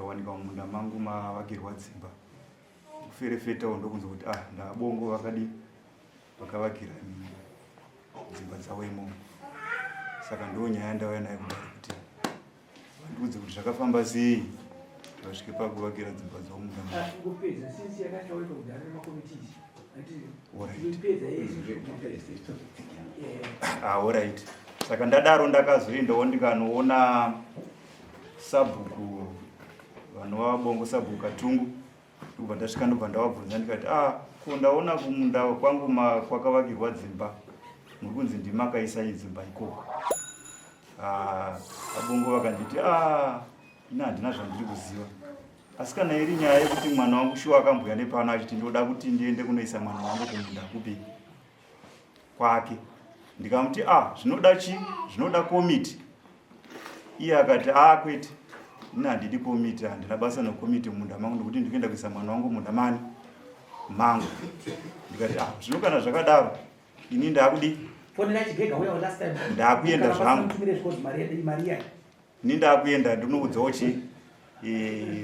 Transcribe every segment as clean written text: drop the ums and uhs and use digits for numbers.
ndikawanika munda mangu mavakirwa dzimba kuferefetawo ndokunzwa kuti ndabongo vakadi vakavakira dzimba dzavo imomo. Saka ndo nyaya ndauya nayo kudai kuti vandiudze kuti zvakafamba sei vasvike pakuvakira dzimba dzavo munda mangu. Alright. Saka ndadaro ndakazoendawo ndikanoona sabhuku vanova bongo sabhuku Katungu. Ndobva ndasvika ndobva ndavabvunza ndikati ko ndaona kumunda kwangu kwakavakirwa dzimba muri kunzi ndimakaisa dzimba ikoko. Abongo vakanditi ina handina zvandiri kuziva, asi kana iri nyaya yekuti mwana wangu shuwa akambuya nepano achiti ndoda kuti ndiende kunoisa mwana wangu kumunda kupi kwake. Ndikamuti zvinoda chi? Zvinoda komiti. Iye akati kwete, ina handidi komiti, handina basa nekomiti munda mangu ndokuti ndikuenda kuisa mwana wangu munda mani mangu. Ndikati zvino kana zvakadaro ini ndakudi ndakuenda zvangu, ini ndakuenda ndinoudzawo chi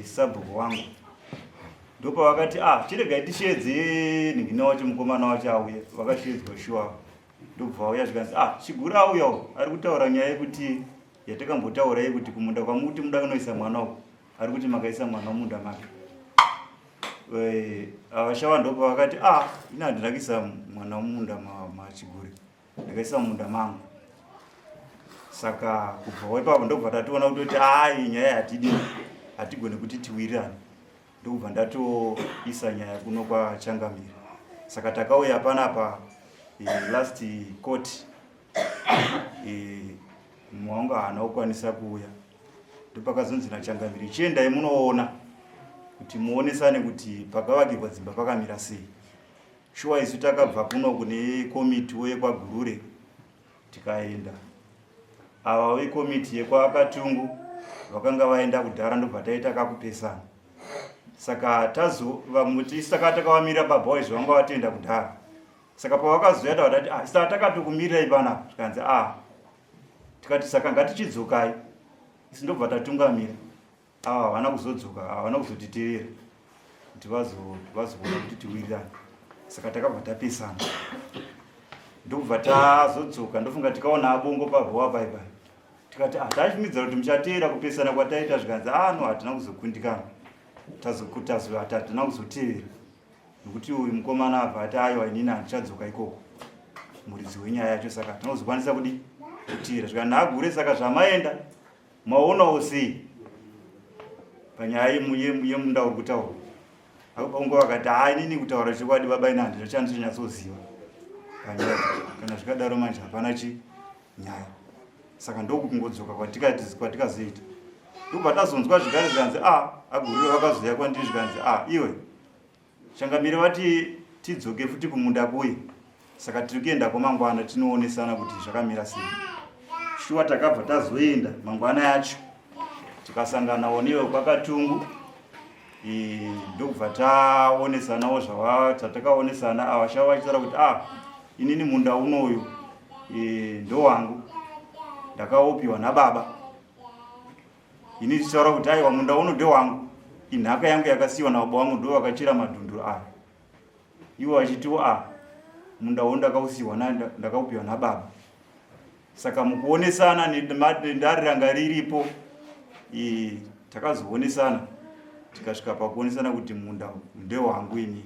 sabhuku wangu. Ndopa vakati chiregai tishedze ningina wacho mukomana wacho auye. Vakashedzwa shuwa. Ndobva auya zvikanzi Chiguru auyawo ari kutaura nyaya yekuti yatakambotaura yekuti kumunda kwamuti muda kunoisa mwana uko ari kuti makaisa mwana munda make. Avashawa ndopa vakati ina handina kuisa mwana munda maChiguru, ndakaisa munda mangu. Saka kubva ipapo ndobva tatoona kutoti nyaya hatigoni kuti tiwirirane. Ndobva ndatoisa nyaya kuno kwaChangamire. Saka takauya panapa last court mwangu haana kukwanisa kuuya. Ndopakazonzi naChangamire chiendai munoona kuti muonesane kuti pakavakirwa dzimba pakamira sei. Shuwa isu takabva kuno kune komiti yekwagurure tikaenda. Ava vekomiti yekwaKatungu vakanga vaenda kudhara ndobva taita kakupesana. Saka saka takavamira paboys vanga vatenda kudhara. Saka pavakazoenda vatati saka takatokumirirai panapa. Tikanzi tikati saka ngatichidzokai. Isi ndobva tatungamira. Havana kuzodzoka, havana kuzotiteerera kuti vazoona kuti tiwirirane. Saka takabva tapesana. Ndobva tazodzoka ndofunga tikaona abongo pabhowa bye. Tikati tachimidza kuti muchateera kupesana kwataita zvikanzi no hatina kuzokundikana. Hatina kuzoteerera. Nokuti uyu mukomana abva ati aiwa inini handichadzoka ikoko. Muridzi wenyaya yacho saka tinozokwanisa kuteerera. Zvikanzi Agure saka zvamaenda maonawo sei panyaya yemunda uri kutaura. Abongo vakati inini kutaura chokwadi baba ina handina chandinonyatsoziva panyaya. Kana zvikadaro manje hapana nyaya. Saka ndokungodzoka kwatikazoita. Ndobva tazonzwa zvigare zvikanzi Agurire vakazoya kwandiri zvikanzi iwe Changamire vati tidzoke futi kumunda kuye. Saka tiri kuenda kwamangwana tinoonesana kuti zvakamira sei. Shuwa takabva tazoenda mangwana yacho tikasanganawo newe kwaKatungu. Ndobva taonesanawo zvatakaonesana. Avashawa vachitaura kuti inini munda unoyu ndo wangu, ndakaopiwa nababa. Ini tichitaura kuti aiwa munda uno ndo wangu, inhaka yangu yakasiyiwa nababa wangu, ndo vakachira madhunduru aya. Iwo vachitiwo munda uno ndakausiyiwa ndakaupiwa nababa. Saka mukuonesana nedare ranga riripo takazoonesana tikasvika pakuonesana kuti munda ndewangu inini.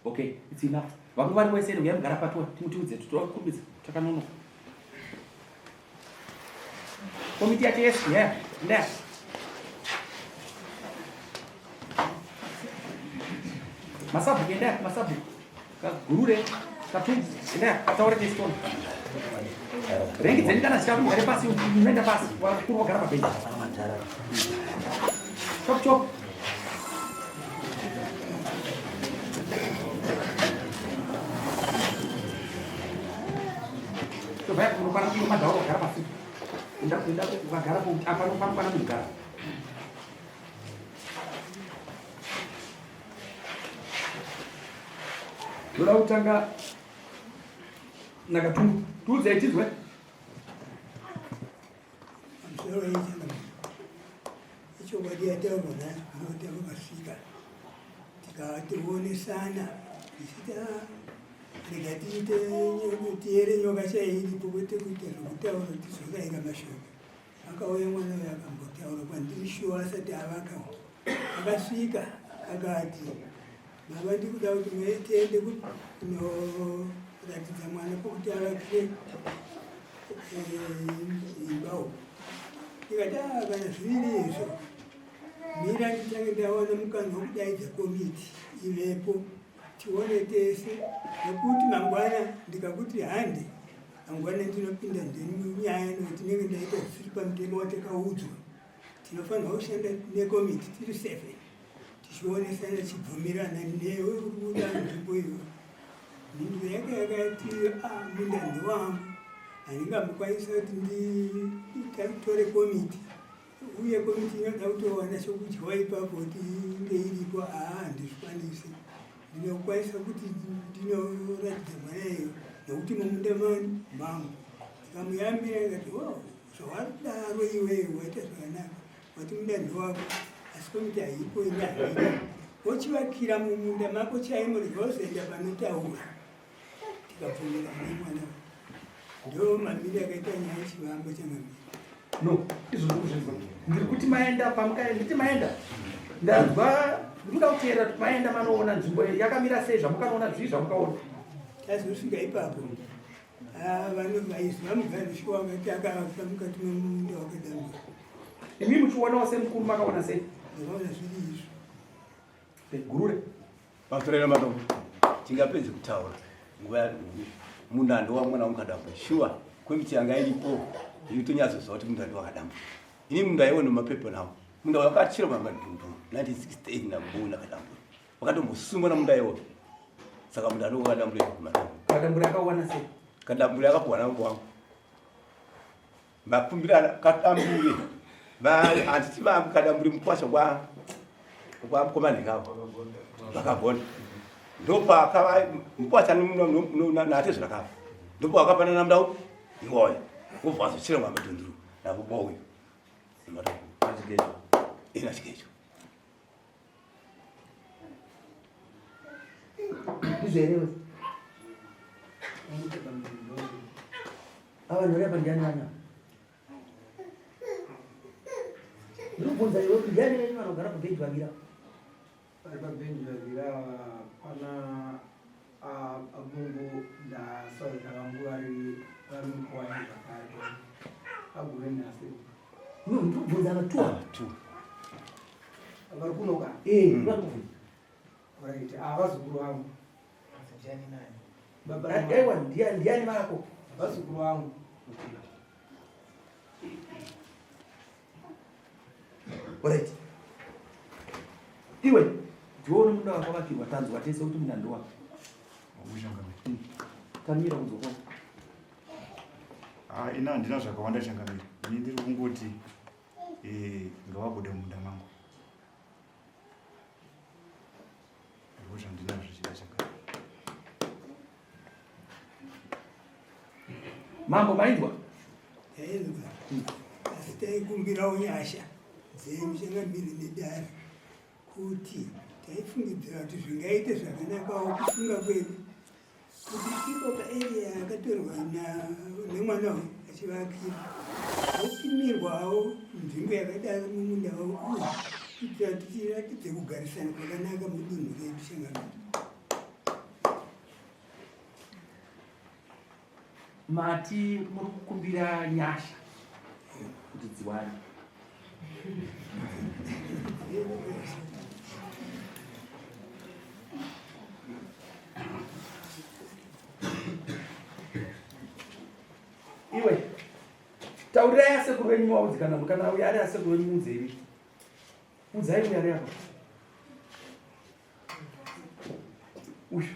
Okay, it's enough. Vakuru vari wese ndoya mugara patwa timutiudze titokumbidza takanono. Komiti yacho yes, nda. Masabu kenda, masabu. Kagurure, Katungu, nda ataure testoni. Rengi dzendana chikamu ngare pasi unoenda pasi wakuru wagara pabenchi. Chop. Coba merupakan rumah daur gara pasti. Pindah gara apa rumah negara. Dora utanga Nagatungu tu zaitizwe. chokwadi yataurwa nacho vakasvika tikatowonesana tichita rega tiere nyoka chairipo kwete kuita zvokutaura tizorayira mashoko. Akauya mwana uyo akambotaura kwandiri shuwa asati avakawo akasvika akati baba ndikuda kuti tiende kunoratidza mwana pokuti avakire imbawo. Ndikati kana zviri izvo mira ndichange ndaona mukana wekudaidza komiti ivepo tione tese, nekuti mangwana ndikakuti handi mangwana ndinopinda munyaya nokuti ndinenge ndaita zvisiri pamutemo watakaudzwa. Tinofanirwa kushanda nekomiti tiri 7 tichionesana tichibvumirana newe uri kuda nzvimbo iyo. Nhindu yake yakati munda ndewangu handingambokwanisa kuti nditore komiti, uye komiti inoda kutowana chokudyiwa ipapo kuti inge iripo. Handizvikwanisi, ndinokwanisa kuti ndinoratidza mwana iyo nekuti mumunda mangu. Ndikamuyambira ndikati zvawadaro iwewe waita zvakanaka, wati munda ndewako asi komiti haipo inahiri wochivakira mumunda mako chaimo rinozoenda panotaura. Tikabvumirana nemwana ndo mamiri akaita nyaya chivambo changamira. No, izvo ndiri kuti maenda pamukaenda nditi maenda ndanzwa ndikuda kuteera kuti maenda manoona nzvimbo yakamira sei zvamukanoona zvii zvamukaona. Tazosvika ipapo vaizwa mugarisho wakati akavaka mukati memunda wakadambura. Imi muchionawo semukuru makaona sei? Ndakaona zviri izvo. Gurure patorera matombo tingapedze kutaura nguva munda ndowamwana wakadambura shuwa komiti yanga iripo irikutonyatsoziva kuti munda ndowakadambura. Ini munda iwo nemapepo nawo munda wakachira mamadhumbu 1968 namuna kadambura wakatombosungwa namunda iwo, saka munda ndowakadambura madambu. kadambura akawana sei? Kadambura akapuwana mambo wangu makumbira kadambure handiti kadambure mukwasha kwa mkomani kawo vakagona ndopa akava mukwasha nate zvakava ndopa wakapana namdau iwoyo ubva azochira mamadhunduru nabuba uyu ina chikecho izverewe ava noreva ndianana ndinobvunza iwe ndiani venyu vanogara kubhenji vavira pabhenji vavira pana abungu ndasaita vangu vari mukuwani zvakare agure nhasi ndinobvunza vatuwa vari kunoka vatobvunza right vazukuru vangu aiwa ndiani vako vazukuru vangu right iwe ndione munda wakavakirwa tanzwa tese kuti munda ndowako tamira kuzokona. Ina handina zvakawanda changamira, ini ndiri kungoti ngavabude munda mangu ndikuti handina zvichida changamira. Mambo maindwa yaizwa asi taikumbirawo nyasha dzenyu changamiri nedare kuti taifungidzira kuti zvingaite zvakanakawo kufunga kwedu kuti ipo paarea yakatorwa nemwana uyu achivakira opimirwawo nzvimbo yakadaro mumunda wavo uyu kuitira kuti tiratidze kugarisana kwakanaka mudunhu redu changamiri. mati muri kukumbira nyasha kuti dziwane. Iwe taurirai asekuru venyu maudzi kana uyo ari asekuru venyu munzeve udzai uyo ari apa uyu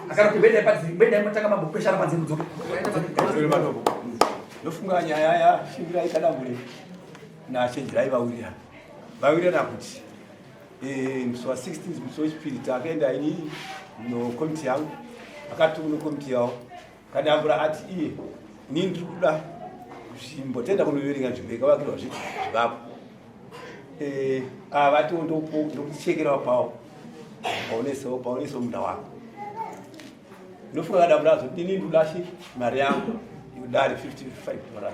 akana kuti bedai matanga mambopeshana panzemu dzoke ndofunga nyaya yashingira ikadambure nachenjerai vawirirana kuti musi wa 16 musi wechipiri takaenda ini nokomiti yangu akatuma komiti yawo kadambura ati iye ini ndiri kuda nzvimbo tenda kunoverenga nzvimbo ikavakirwa zvivako vati ndokuchekerawo pawo paunesewo munda wako ndofunga kadambura azoti ini ndudashi mari yangu yodari $55.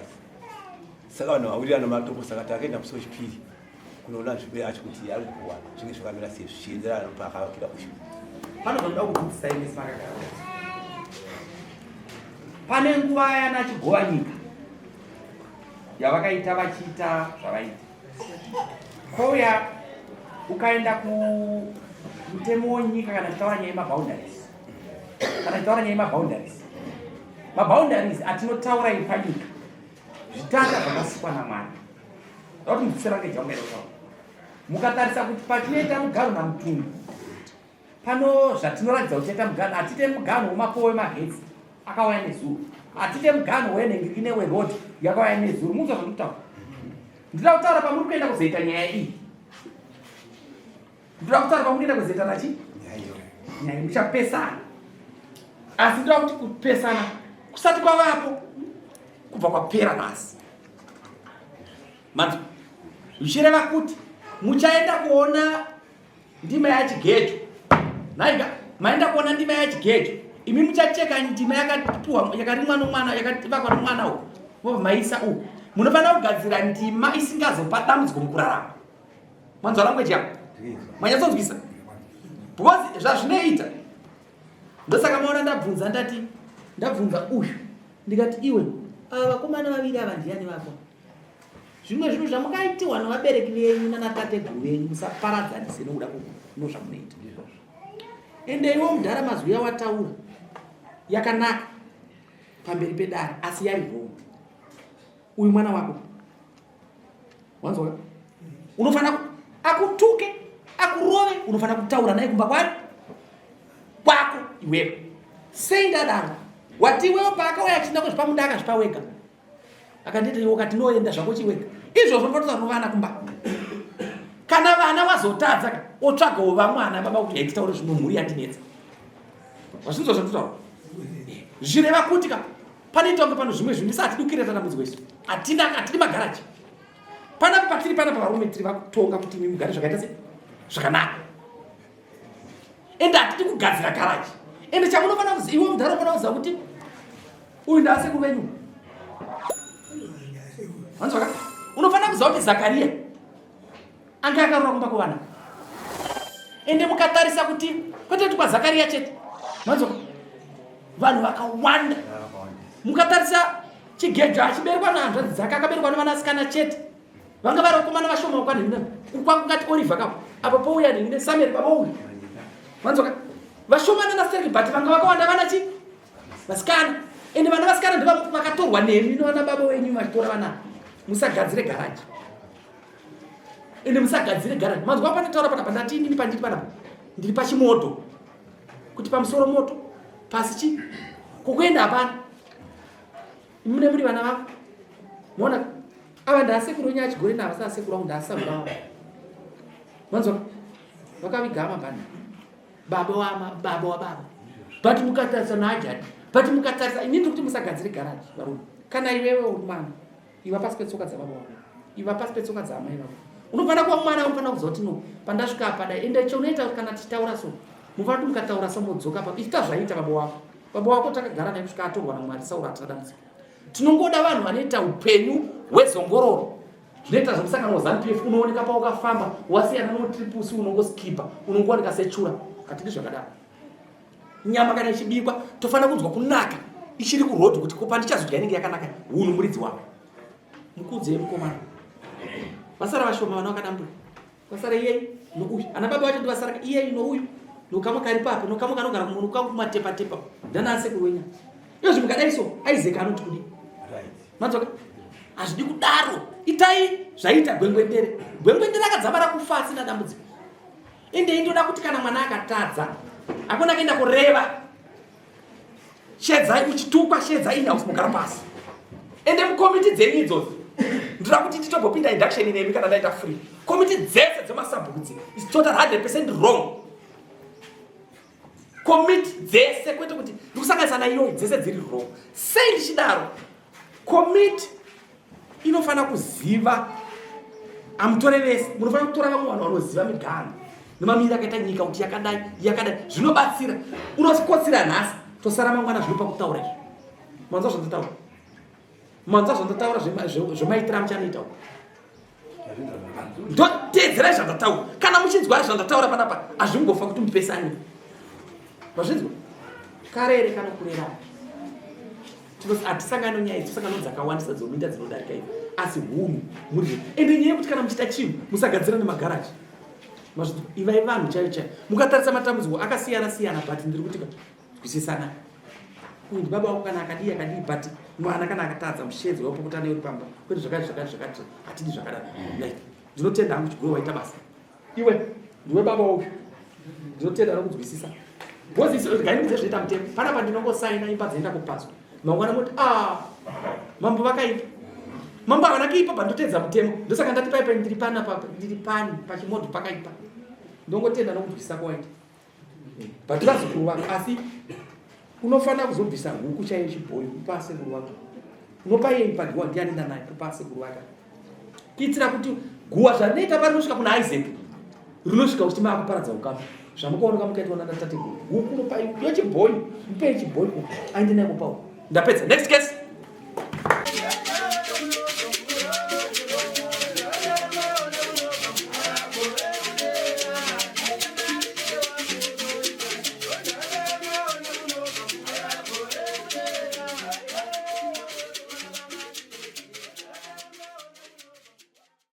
Saka vanhu vawirirana matombo saka takaenda musi wechipiri kunoona nzvimbo yacho kuti ari kuwana zvinge zvakamira sei zvichienderana paakavakira kushu. Panozoda kudzidzisa ine simakagara pane nguva yana chigova nyika yavakaita vachiita zvavaita kwauya ukaenda kumutemo wenyika kana tichitaura nyaya yemaboundaries atinotaura iri panyika zvitanda zvakasikwa naMwari kuti mubvisira ngejaungaitaura mukatarisa kuti patinoita mugaro namutungu pano zvatinoratidza kuti taita mugano atite mugano wemapowe magetsi akauya nezuro atite mugano wenhengiri newerod yakauya nezuro muzva zvandikutaura ndinoda kutaura pamuri kuenda kuzoita nyaya iyi ndinoda kutaura pamuri kuenda kuzoita nachi nyaya muchapesana asi ndoda kuti kupesana kusati kwavapo kubva kwapera nhasi manzo zvichireva kuti muchaenda kuona ndima yachigejo naiga maenda kuona ndima yachigejo imi muchacheka ndima yakatipuwa yakarimwa nomwana yakativakwa nomwana uyu vobva maisa uyu munofanira kugadzira ndima isingazopa dambudziko mukurarama manzwa language yako manyatsonzwisa because zvazvinoita ndosaka maona ndabvunza uyu ndikati iwe ava vakomana vaviri ava ndiani vako zvimwe zvinhu zvamukaitiwa nevabereki venyu nanatateguru venyu musaparadzanise nokuda kuno zvamunoita ende iwo mudhara mazwi yawataura yakanaka pamberi pedare asi yari vhoma uyu mwana wako wanzwa unofanira akutuke akurove unofanira kutaura naye kumba kwako iwewe sei ndadaro wati iwewe paakauya achina kuzvipa akazvipa wega akanditi iwe kati noenda zvako chiwega izvozvo ndotoza novana kumba kana vana vazotadza otsvagawo vamwana baba kuti haititaure zvino mhuri yatinetsa vazvinzwa zvandotaura zvireva kuti pane tonge pano zvimwe zvinhu ndisatidukire dambudziko isu atidi magaraji panapa patiri panapa varume tiri vakutonga kuti imi mugare zvakaita sei zvakanaka ende hatidi kugadzira garaji ende chamunofanira kuziva iwe mudhara unofanira kuziva kuti uyu ndaasekuru venyu vanzwaka unofanira kuziva kuti Zakariya anga akarora kumba kuvana ende mukatarisa kuti kwete kwa Zakariya chete vanzwaka vanhu vakawanda mukatarisa chigejo achiberwa nahanzvadzi dzake akaberwa nevanasikana chete vanga vari vakomana vashoma ukwanhina ukwakungati Oliver kapo apo pouya nhingi Samuel babouya vanzwaka vashomana naSergibhati vanga vakawanda vana chi vasikana ende vana vasikana ndivo vakatorwa nemi novana baba wenyu vachitora vana musagadzire garaji ende musagadzire garaji manzwa panotaura panapa ndati inini pandiri panapa ndiri pachimoto kuti pamusoro moto pasi chi kokuenda hapana mune muri vana vavo muona ava ndaasekuru wenyu achigore navo saasekuru vangu ndaasabura vavo manzwa vakaviga mabhani baba wababa but mukatarisa naajadi but mukatarisa inini kuti musagadzire garaji varume kana iwewe uri mwana iva pasi petsoka dzababa wako iva pasi petsoka dzamai vako unofanira kuva mwana unofanira kuziva kuti no pandasvika padai ende chaunoita kana tichitaura so mufanira kuti mukataura somodzoka pa ichita zvaita baba wako takagara naye kusvika atorwa naMwari Sauro atadambudzika tinongoda vanhu vanoita upenyu hwezongororo zvinoita zvemusangano weZANU-PF unooneka paukafamba wasiyana notripusi unongoskipa unongooneka sechura katiri zvakadaro nyama kana ichibikwa tofanira kunzwa kunaka ichiri kurodhi kuti kopa ndichazodya inenge yakanaka hunu muridzi wako mukudze mukomana vasara vashoma vana vakadambura vasara iyei nouyu ana baba vacho ndivasara iyei nouyu nokamuka ari papo nokamuka anogara kumatepa-tepa ndanasekuru wenyu izvi mukadai so aizeka anoti kudi manzoka hazvidi kudaro itai zvaita gwengwendere akadzamara kufa asina dambudziko ende indoda kuti kana mwana akatadza akona kuenda kureva shedzai uchitukwa shedzai inhouse mugara pasi ende mukomiti dzenyu idzodzo ndoda kuti titobopinda induction nemi kana ndaita free komiti dzese dzemasabhudzi is total 100% wrong komiti dzese kwete kuti kugarisana iyoyo dzese dziri wrong. Sei ndichidaro? Committee inofana kuziva amutorevesi, munofanira kutora vamwe vanhu vanoziva migano nemamiriro akaita nyika kuti yakadai zvinobatsira. Unosikotsira nhasi tosara mangwana zvinopa kutaura izvi. Manzwa zvandataura? Manzwa zvandataura zvemaitira muchanoita uko? Ndoteedzerai zvandataura. Kana muchinzwa zvandataura panapa hazvingofa kuti mupesani. Mazvinzwa? Karere kana kurera. Hatisangano nyaya idzi, tisangano dzakawandisa dzominda dzinodarika idzi. Asi hunhu muri. Ende nyaya yekuti kana muchita chinhu musagadzira nemagaraji. Mazvinzwa? Ivai vanhu chaivo. Mukatarisa matambudziko akasiyana but ndiri kuti kuzwisisana. Kuti baba wako kana akadii but mwana kana akatadza mushedzi wapokutana uri pamba. Kwete zvakati hatidi zvakadaro. Ndinotenda hangu chigoro waita basa. Iwe ndiwe baba wako. Ndinotenda nokuzwisisa. Bozi gaini zvaita mutemo. Panapa ndinongosaina imba dzaenda kupaswa. Mangwana moti mambo vakaita. Mambo havana kuipa pandotedza mutemo. Ndosaka ndati paipa ndiri pani pachimodho pakaipa. Ndongotenda nokuzwisisa kwaita. But vazukuru vako asi unofanira kuzobvisa huku chaiyo chibhoyi kupa sekuru wako. Unopa yeye padiwa ndiani naye kupa sekuru wako. Kuitira kuti guwa zvanoita parinosvika kuna Isaac rinosvika kuti makuparadza ukama. Zvamukaona mukaitwa nana tateguru. Huku unopa yo chibhoyi, mupe chibhoyi aende naye kupa. Ndapedza. Next case.